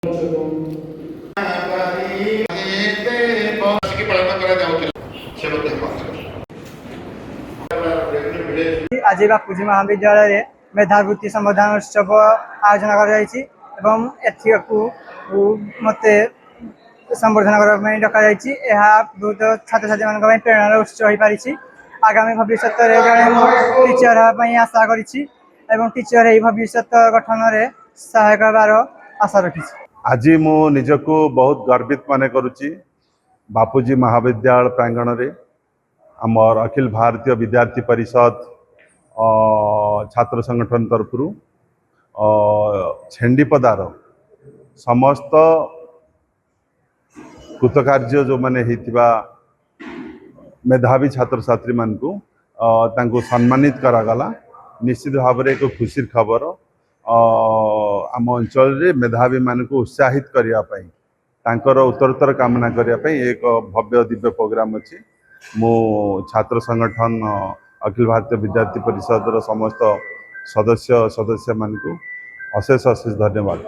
आज बापूजी महाविद्यालय मेधावृत्ति संवर्धन उत्सव आयोजन मत संवर्धन करने डक बहुत छात्र छात्री मान प्रेरणार उत्स हो पारी। आगामी भविष्य में टीचर हाँपाई आशा करीचर भविष्य गठन में सहायक होवार आशा रखी। आज मु निजको बहुत गर्वित माने करुच्ची बापूजी महाविद्यालय प्रांगण रे आमर अखिल भारतीय विद्यार्थी परिषद छात्र संगठन तरफ छेंडीपदार समस्त कृतकार्य जो माने होइतिबा मेधावी छात्र छात्री मान को सम्मानित करागला। निश्चित भाव में एक खुशी खबर आम अंचल रे मेधावी मान को उत्साहित करने तांकर उत्तरोत्तर कामना करने एक भव्य दिव्य प्रोग्राम अच्छी। मो छात्र संगठन अखिल भारतीय विद्यार्थी परिषद समस्त सदस्य मान को अशेष अशेष धन्यवाद।